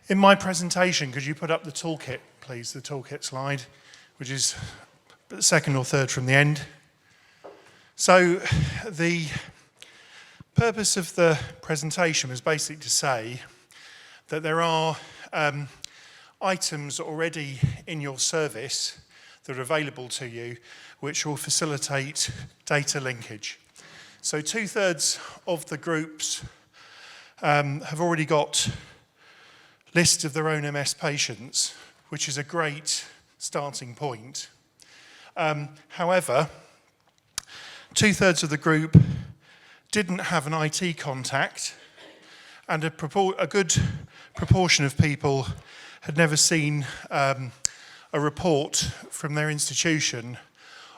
In my presentation, could you put up the toolkit, please, the toolkit slide, which is the second or third from the end. So the purpose of the presentation was basically to say that there are items already in your service that are available to you which will facilitate data linkage. So 2/3 of the groups have already got lists of their own MS patients, which is a great starting point. However, 2/3 of the group didn't have an IT contact, and a good proportion of people had never seen a report from their institution,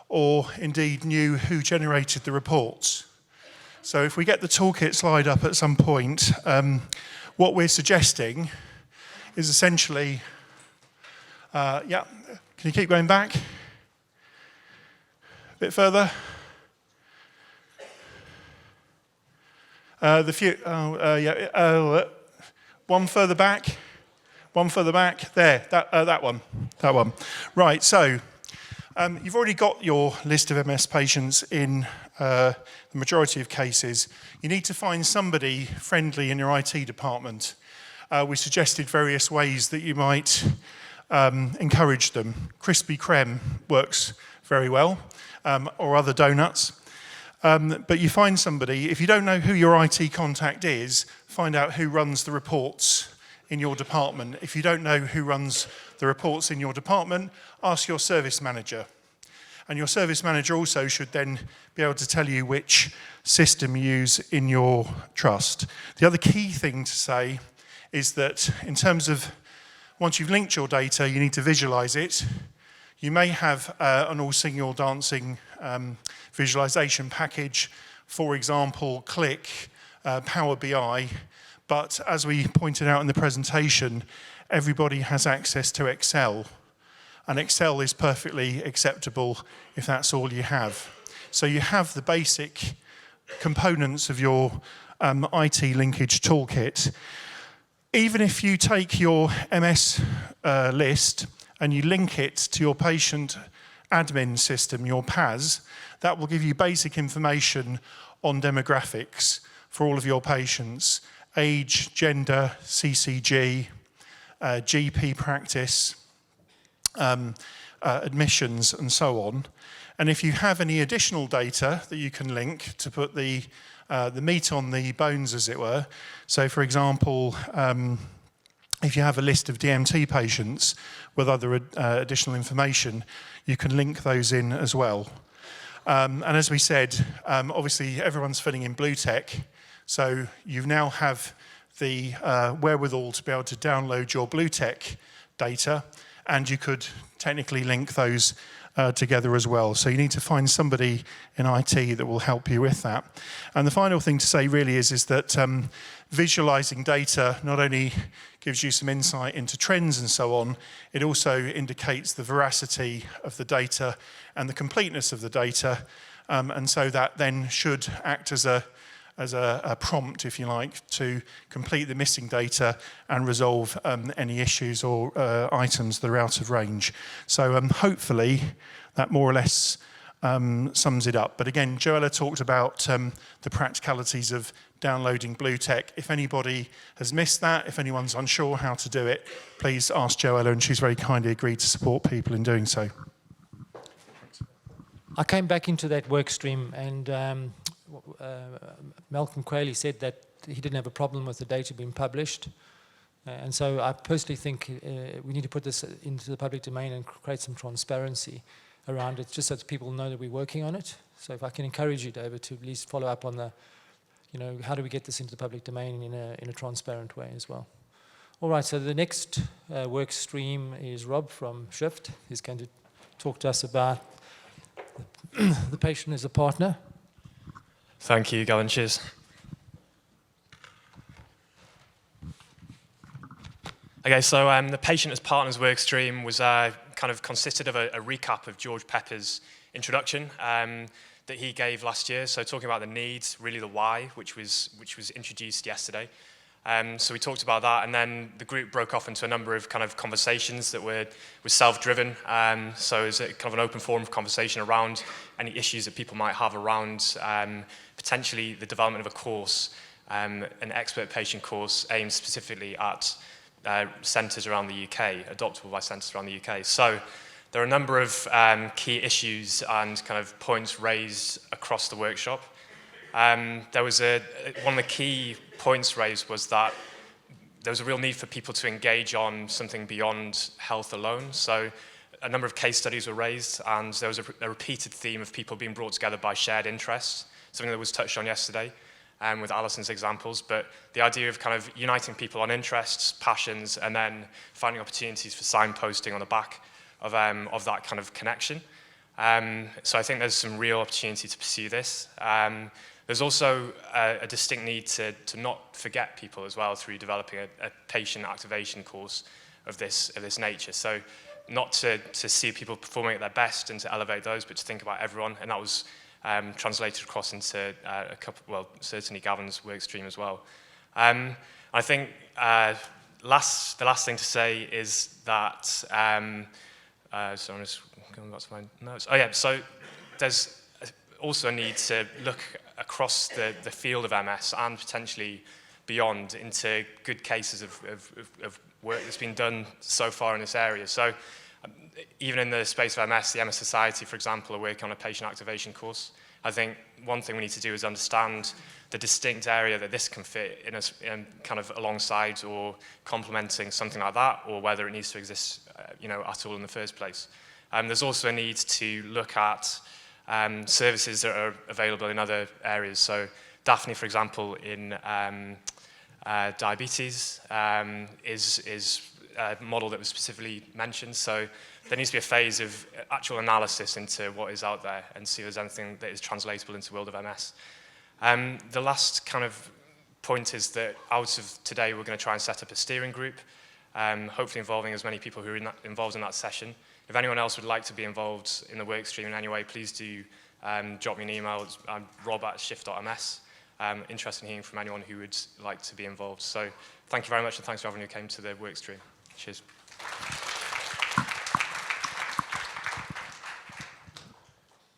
or indeed knew who generated the reports. So if we get the toolkit slide up at some point, what we're suggesting is essentially, can you keep going back? A bit further. One further back. One further back. There, that one. Right, so you've already got your list of MS patients in the majority of cases. You need to find somebody friendly in your IT department. We suggested various ways that you might encourage them. Krispy Kreme works very well, or other donuts. But you find somebody, if you don't know who your IT contact is, find out who runs the reports in your department. If you don't know who runs the reports in your department, ask your service manager. And your service manager also should then be able to tell you which system you use in your trust. The other key thing to say is that in terms of once you've linked your data, you need to visualize it. You may have an all singing, all dancing visualization package, for example, Click, Power BI, but as we pointed out in the presentation, everybody has access to Excel, and Excel is perfectly acceptable if that's all you have. So you have the basic components of your IT linkage toolkit. Even if you take your MS list and you link it to your patient admin system, your PAS, that will give you basic information on demographics for all of your patients: age, gender, CCG, GP practice, admissions, and so on. And if you have any additional data that you can link to put the meat on the bones, as it were, so for example, if you have a list of DMT patients with other additional information, you can link those in as well. And as we said, obviously everyone's filling in BlueTech, so you now have the wherewithal to be able to download your BlueTech data, and you could technically link those together as well. So you need to find somebody in IT that will help you with that. And the final thing to say really is that visualizing data not only gives you some insight into trends and so on, it also indicates the veracity of the data and the completeness of the data. And so that then should act as a prompt, if you like, to complete the missing data and resolve any issues or items that are out of range. So hopefully that more or less sums it up. But again, Joella talked about the practicalities of downloading BlueTech. If anybody has missed that, if anyone's unsure how to do it, please ask Joella, and she's very kindly agreed to support people in doing so. I came back into that work stream, and Malcolm Quayle said that he didn't have a problem with the data being published. And so I personally think we need to put this into the public domain and create some transparency around it, just so that people know that we're working on it. So if I can encourage you, David, to at least follow up on the, how do we get this into the public domain in a transparent way as well. All right, so the next work stream is Rob from Shift. He's going to talk to us about the patient as a partner. Thank you, Gavin. Cheers. Okay, so the patient as partners work stream was kind of consisted of a recap of George Pepper's introduction that he gave last year. So talking about the needs, really the why, which was introduced yesterday. So we talked about that, and then the group broke off into a number of kind of conversations that were self-driven. So it was a kind of an open forum of conversation around any issues that people might have around potentially the development of a course, an expert patient course aimed specifically at centres around the UK, adoptable by centres around the UK. So there are a number of key issues and kind of points raised across the workshop. There was one of the key points raised was that there was a real need for people to engage on something beyond health alone. So a number of case studies were raised, and there was a repeated theme of people being brought together by shared interests, something that was touched on yesterday with Alison's examples. But the idea of kind of uniting people on interests, passions, and then finding opportunities for signposting on the back of that kind of connection. So I think there's some real opportunity to pursue this. There's also a distinct need to not forget people as well through developing a patient activation course of this nature. So not to see people performing at their best and to elevate those, but to think about everyone. And that was translated across into certainly Gavin's work stream as well. I think the last thing to say is that, so I'm just going back to my notes. Oh yeah, so there's also a need to look across the field of MS and potentially beyond into good cases of work that's been done so far in this area. So even in the space of MS, the MS Society, for example, are working on a patient activation course. I think one thing we need to do is understand the distinct area that this can fit in kind of alongside or complementing something like that, or whether it needs to exist at all in the first place. There's also a need to look at services that are available in other areas. So Daphne, for example, in diabetes is a model that was specifically mentioned. So there needs to be a phase of actual analysis into what is out there and see if there's anything that is translatable into the world of MS. The last kind of point is that out of today, we're going to try and set up a steering group, hopefully involving as many people who are involved in that session. If anyone else would like to be involved in the work stream in any way, please do drop me an email. I'm rob@shift.ms. Interested in hearing from anyone who would like to be involved. So thank you very much, and thanks to everyone who came to the work stream. Cheers.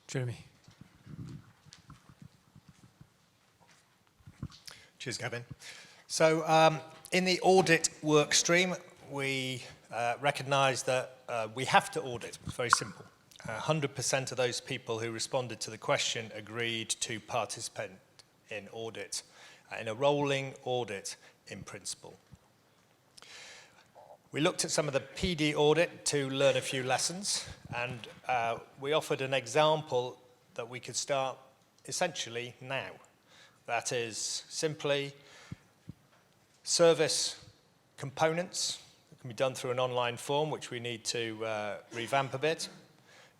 Jeremy. Cheers, Gavin. So in the audit work stream, we recognise that we have to audit. It's very simple. 100% of those people who responded to the question agreed to participate in audit, in a rolling audit in principle. We looked at some of the PD audit to learn a few lessons, and we offered an example that we could start essentially now. That is simply service components that can be done through an online form, which we need to revamp a bit.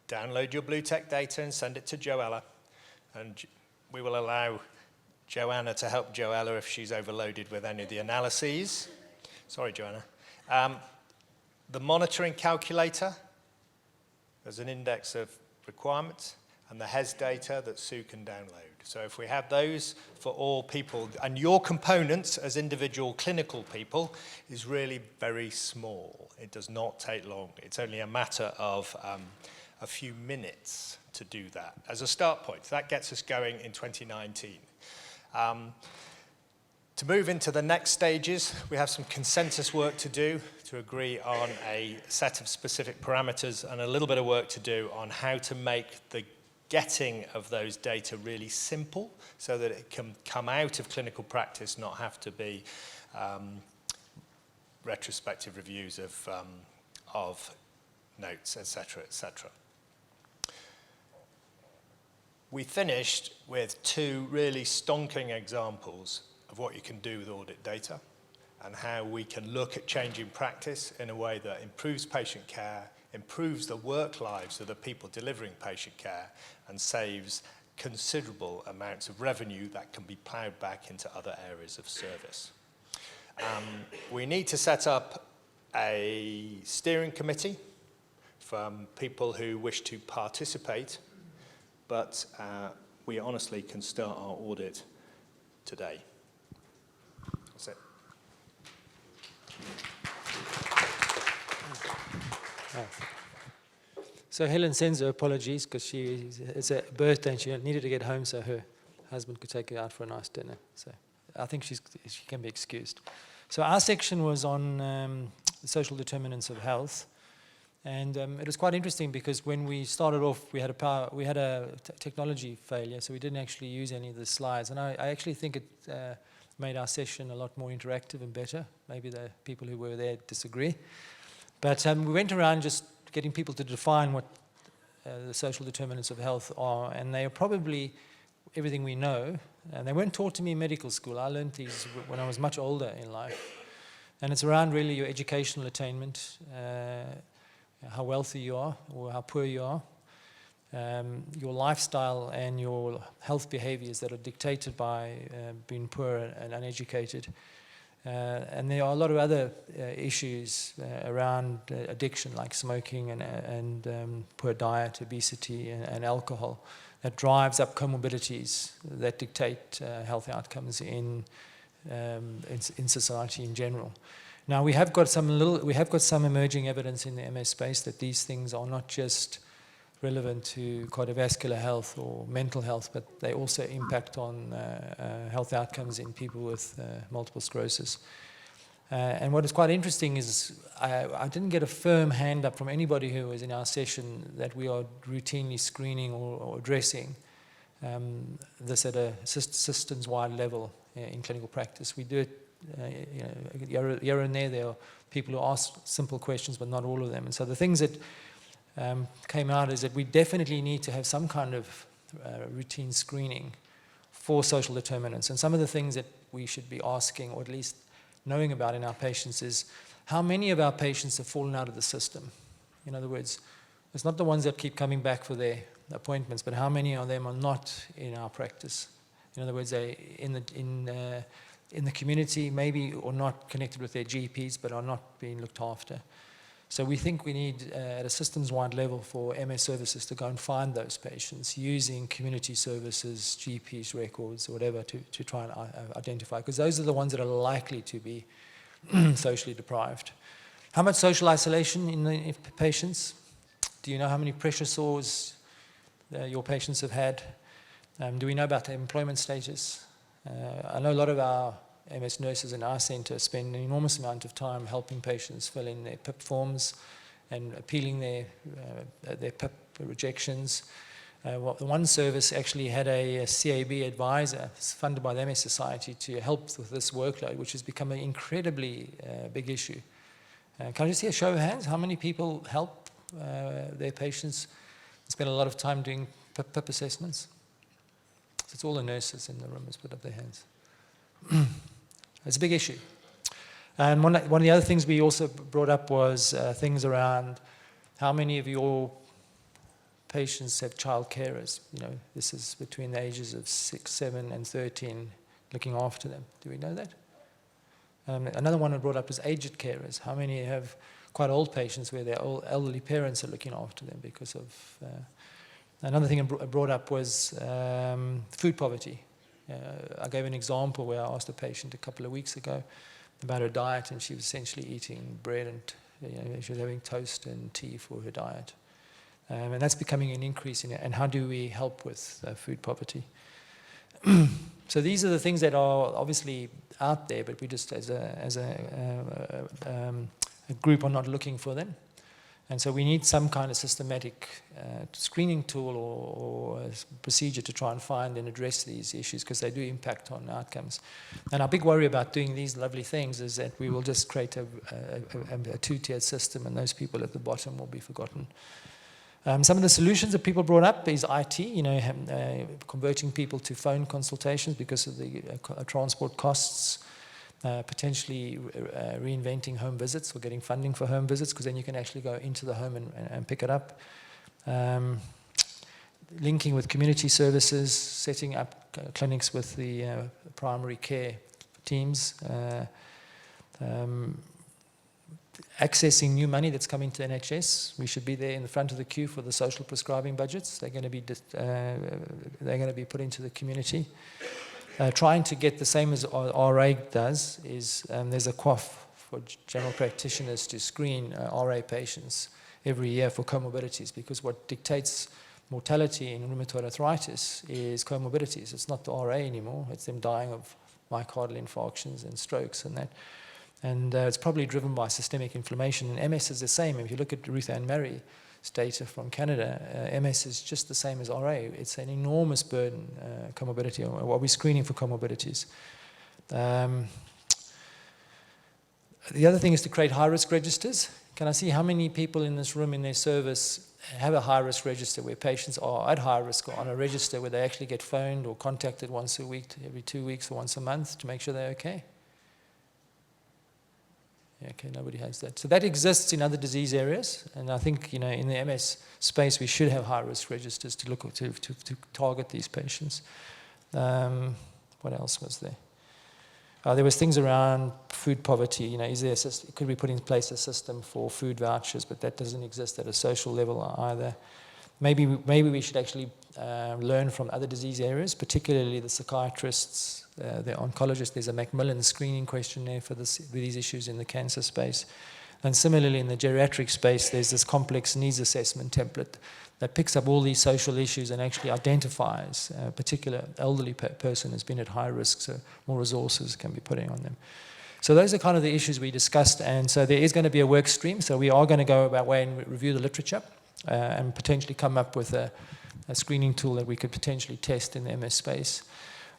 Download your BlueTech data and send it to Joella, and we will allow Joanna to help Joella if she's overloaded with any of the analyses. Sorry, Joanna. The monitoring calculator, there's an index of requirements, and the HES data that Sue can download. So if we have those for all people, and your components as individual clinical people is really very small. It does not take long. It's only a matter of a few minutes to do that as a start point. That gets us going in 2019. To move into the next stages, we have some consensus work to do to agree on a set of specific parameters and a little bit of work to do on how to make the getting of those data really simple so that it can come out of clinical practice, not have to be retrospective reviews of notes, etc., etc. We finished with two really stonking examples of what you can do with audit data and how we can look at changing practice in a way that improves patient care, improves the work lives of the people delivering patient care, and saves considerable amounts of revenue that can be ploughed back into other areas of service. We need to set up a steering committee from people who wish to participate, but we honestly can start our audit today. That's it. So Helen sends her apologies because it's a birthday and she needed to get home so her husband could take her out for a nice dinner. So I think she can be excused. So our section was on the social determinants of health. And it was quite interesting because when we started off, we had a technology failure, so we didn't actually use any of the slides. And I actually think it made our session a lot more interactive and better. Maybe the people who were there disagree. But we went around just getting people to define what the social determinants of health are, and they are probably everything we know. And they weren't taught to me in medical school. I learned these when I was much older in life. And it's around really your educational attainment, how wealthy you are or how poor you are, your lifestyle and your health behaviors that are dictated by being poor and uneducated. And there are a lot of other issues around addiction, like smoking and poor diet, obesity, and alcohol, that drives up comorbidities that dictate health outcomes in society in general. Now we have got some emerging evidence in the MS space that these things are not just relevant to cardiovascular health or mental health, but they also impact on health outcomes in people with multiple sclerosis. And what is quite interesting is I didn't get a firm hand up from anybody who was in our session that we are routinely screening or addressing this at a systems-wide level in clinical practice. We do it here and there are people who ask simple questions, but not all of them. And so the things that came out is that we definitely need to have some kind of routine screening for social determinants. And some of the things that we should be asking, or at least knowing about in our patients, is how many of our patients have fallen out of the system? In other words, it's not the ones that keep coming back for their appointments, but how many of them are not in our practice? In other words, they in the community, maybe, or not connected with their GPs, but are not being looked after. So we think we need, at a systems-wide level, for MS services to go and find those patients using community services, GPs, records, or whatever, to try and identify, because those are the ones that are likely to be socially deprived. How much social isolation in the patients? Do you know how many pressure sores your patients have had? Do we know about their employment status? I know a lot of our MS nurses in our centre spend an enormous amount of time helping patients fill in their PIP forms and appealing their PIP rejections. The one service actually had a CAB advisor funded by the MS Society to help with this workload, which has become an incredibly big issue. Can I just see a show of hands? How many people help their patients spend a lot of time doing PIP assessments? So it's all the nurses in the room who's put up their hands. It's a big issue. And one of the other things we also brought up was things around how many of your patients have child carers. You know, this is between the ages of 6, 7, and 13, looking after them. Do we know that? Another one I brought up is aged carers. How many have quite old patients where their elderly parents are looking after them because of... Another thing I brought up was food poverty. I gave an example where I asked a patient a couple of weeks ago about her diet, and she was essentially eating bread and she was having toast and tea for her diet. And that's becoming an increase in it. And how do we help with food poverty? So these are the things that are obviously out there, but we just, as a group, are not looking for them. And so we need some kind of systematic screening tool or procedure to try and find and address these issues, because they do impact on outcomes. And our big worry about doing these lovely things is that we will just create a two-tiered system, and those people at the bottom will be forgotten. Some of the solutions that people brought up is IT, converting people to phone consultations because of the transport costs. Potentially reinventing home visits or getting funding for home visits, because then you can actually go into the home and pick it up. Linking with community services, setting up clinics with the primary care teams, accessing new money that's coming to NHS. We should be there in the front of the queue for the social prescribing budgets. They're going to be put into the community. Trying to get the same as RA does is there's a QOF for general practitioners to screen RA patients every year for comorbidities, because what dictates mortality in rheumatoid arthritis is comorbidities. It's not the RA anymore. It's them dying of myocardial infarctions and strokes and that. And it's probably driven by systemic inflammation. And MS is the same. If you look at Ruth Ann Mary's data from Canada, MS is just the same as RA. It's an enormous burden, comorbidity. Or we're screening for comorbidities. The other thing is to create high-risk registers. Can I see how many people in this room in their service have a high-risk register where patients are at high risk, or on a register where they actually get phoned or contacted once a week, every 2 weeks, or once a month to make sure they're okay? Yeah, okay, nobody has that. So that exists in other disease areas, and I think, you know, in the MS space we should have high-risk registers to look to target these patients. What else was there? There was things around food poverty. You know, is there could we put in place a system for food vouchers? But that doesn't exist at a social level either. Maybe we should actually learn from other disease areas, particularly the psychiatrists, the oncologists. There's a Macmillan screening questionnaire for these issues in the cancer space. And similarly, in the geriatric space, there's this complex needs assessment template that picks up all these social issues and actually identifies a particular elderly person who's been at high risk, so more resources can be put in on them. So those are kind of the issues we discussed, and so there is going to be a work stream, so we are going to go about way and review the literature and potentially come up with a screening tool that we could potentially test in the MS space.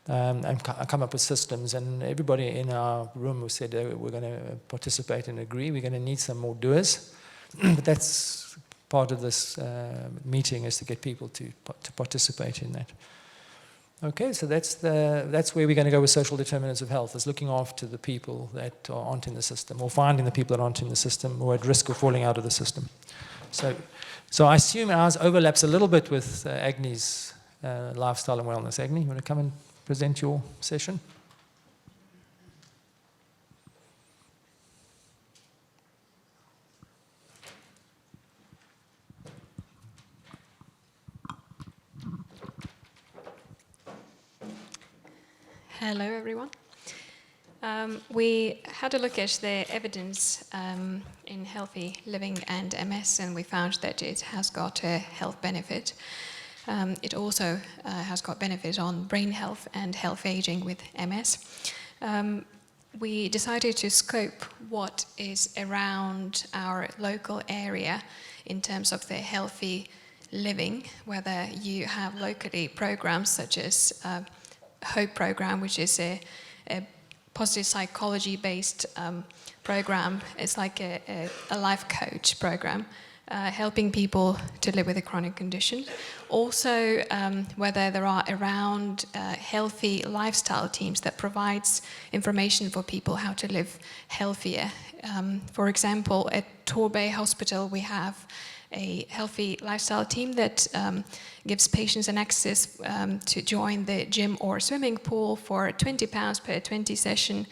And come up with systems, and everybody in our room who said we're going to participate and agree. We're going to need some more doers, but that's part of this meeting, is to get people to participate in that. Okay, so that's where we're going to go with social determinants of health, is looking after the people that aren't in the system, or finding the people that aren't in the system or at risk of falling out of the system. So I assume ours overlaps a little bit with Agni's lifestyle and wellness. Agni, you want to come and present your session? Hello, everyone. We had a look at the evidence in healthy living and MS, and we found that it has got a health benefit. It also has got benefit on brain health and health aging with MS. We decided to scope what is around our local area in terms of the healthy living, whether you have locally programs such as Hope program, which is a positive psychology-based program. It's like a life coach program, helping people to live with a chronic condition. Also, whether there are around healthy lifestyle teams that provides information for people how to live healthier. For example, at Torbay Hospital, we have a healthy lifestyle team that gives patients an access to join the gym or swimming pool for £20 per 20 session,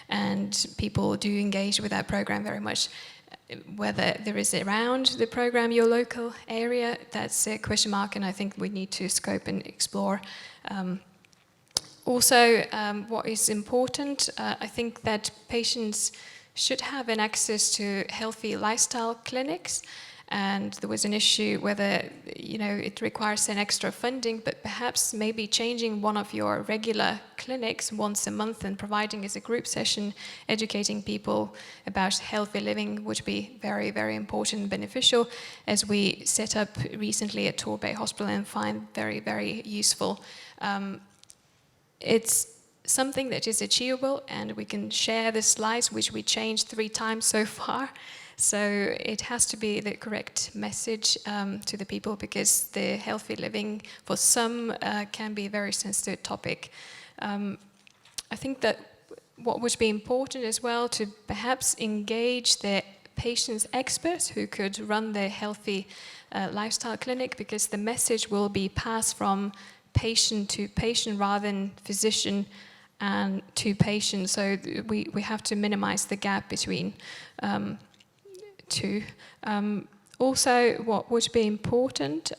and people do engage with that program very much. Whether there is around the program your local area, that's a question mark, and I think we need to scope and explore. Also, what is important, I think that patients should have an access to healthy lifestyle clinics. And there was an issue whether, you know, it requires an extra funding, but perhaps maybe changing one of your regular clinics once a month and providing as a group session, educating people about healthy living would be very, very important and beneficial, as we set up recently at Torbay Hospital and find very, very useful. It's something that is achievable, and we can share the slides, which we changed 3 times so far. So it has to be the correct message to the people, because the healthy living for some can be a very sensitive topic. I think that what would be important as well to perhaps engage the patients' experts who could run the healthy lifestyle clinic, because the message will be passed from patient to patient rather than physician and to patient. So we have to minimize the gap between two. Also, what would be important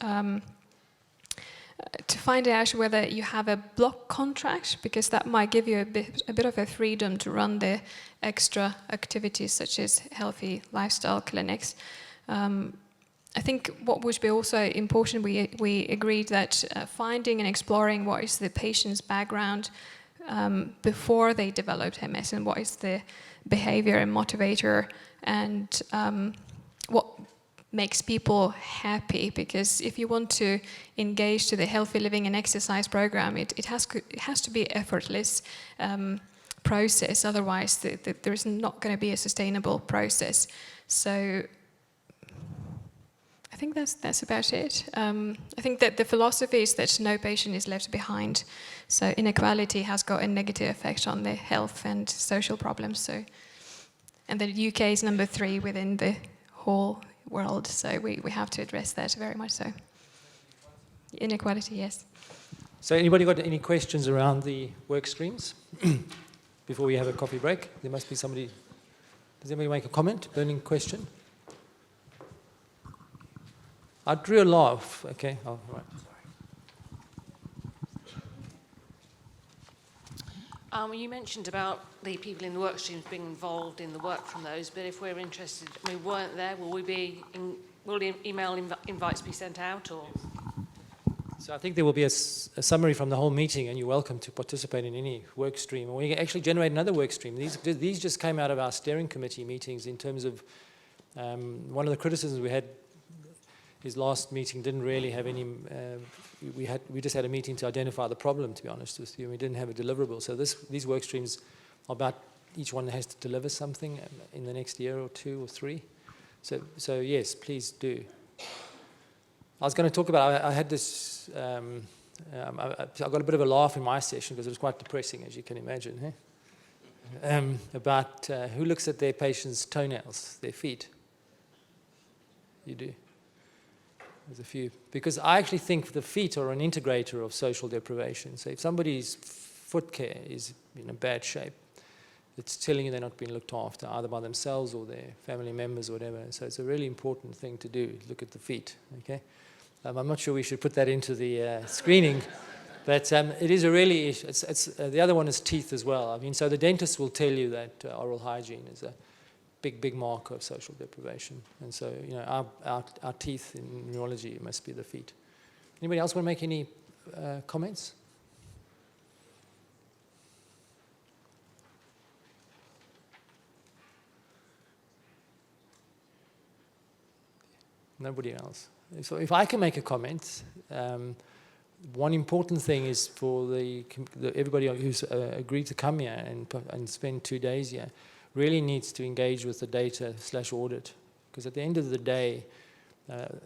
to find out whether you have a block contract, because that might give you a bit of a freedom to run the extra activities such as healthy lifestyle clinics. I think what would be also important, we agreed that finding and exploring what is the patient's background before they developed MS and what is the behavior and motivator and what makes people happy, because if you want to engage to the healthy living and exercise program, it has to be effortless process, otherwise there is not going to be a sustainable process. So I think that's about it. I think that the philosophy is that no patient is left behind. So inequality has got a negative effect on the health and social problems. So, and the UK is number 3 within the whole world. So we have to address that very much so. Inequality, yes. So anybody got any questions around the work streams before we have a coffee break? There must be somebody. Does anybody make a comment? Burning question? I drew a laugh. Okay, oh, right. You mentioned about the people in the work streams being involved in the work from those, but if we're interested, we weren't there, will email invites be sent out, or? So I think there will be a summary from the whole meeting, and you're welcome to participate in any work stream. Or you can actually generate another work stream. These just came out of our steering committee meetings in terms of one of the criticisms we had. His last meeting didn't really have any. We just had a meeting to identify the problem. To be honest with you, we didn't have a deliverable. So these work streams are about each one has to deliver something in the next year or 2 or 3. So yes, please do. I was going to talk about. I had this. I got a bit of a laugh in my session because it was quite depressing, as you can imagine. About who looks at their patients' toenails, their feet. You do. There's a few. Because I actually think the feet are an integrator of social deprivation. So if somebody's foot care is in a bad shape, it's telling you they're not being looked after, either by themselves or their family members or whatever. So it's a really important thing to do, look at the feet. Okay? I'm not sure we should put that into the screening, but it is a really, the other one is teeth as well. I mean, so the dentist will tell you that oral hygiene is a big marker of social deprivation. And so, you know, our teeth in neurology must be the feet. Anybody else want to make any comments? Nobody else. So if I can make a comment, one important thing is for everybody who's agreed to come here and spend 2 days here really needs to engage with the data/audit, because at the end of the day,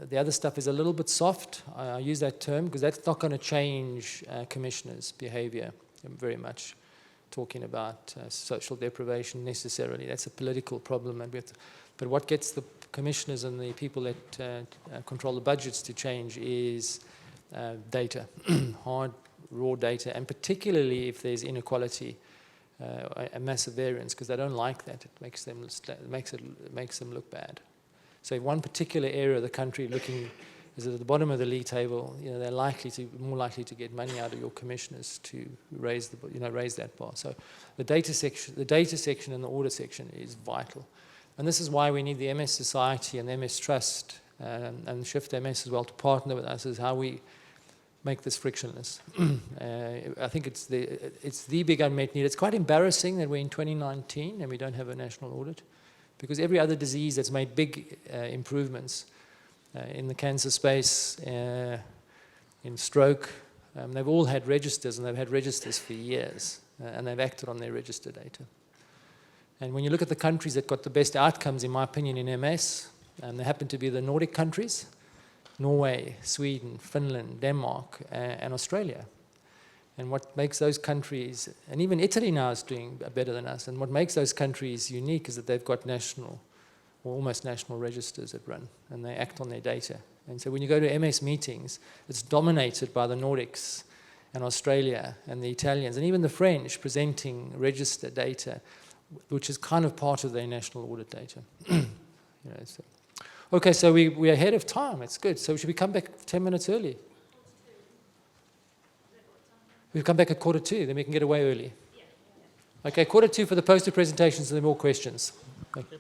the other stuff is a little bit soft. I use that term because that's not going to change commissioners' behavior very much, talking about social deprivation necessarily. That's a political problem. But what gets the commissioners and the people that control the budgets to change is data, hard, raw data, and particularly if there's inequality, a massive variance, because they don't like that. It makes them look bad. So if one particular area of the country is at the bottom of the league table, you know, they're more likely to get money out of your commissioners to raise that bar. So the data section and the audit section is vital. And this is why we need the MS Society and the MS Trust and Shift MS as well to partner with us, is how we make this frictionless. I think it's the big unmet need. It's quite embarrassing that we're in 2019 and we don't have a national audit, because every other disease that's made big improvements in the cancer space, in stroke, they've all had registers, and they've had registers for years, and they've acted on their register data. And when you look at the countries that got the best outcomes, in my opinion, in MS, they happen to be the Nordic countries, Norway, Sweden, Finland, Denmark, and Australia. And what makes those countries, and even Italy now is doing better than us, and what makes those countries unique is that they've got national, or almost national registers that run, and they act on their data. And so when you go to MS meetings, it's dominated by the Nordics and Australia and the Italians, and even the French presenting register data, which is kind of part of their national audit data. Okay, so we're ahead of time. It's good. So should we come back 10 minutes early? We'll come back at 1:45, then we can get away early. Okay, 1:45 for the poster presentations, and then more questions. Okay.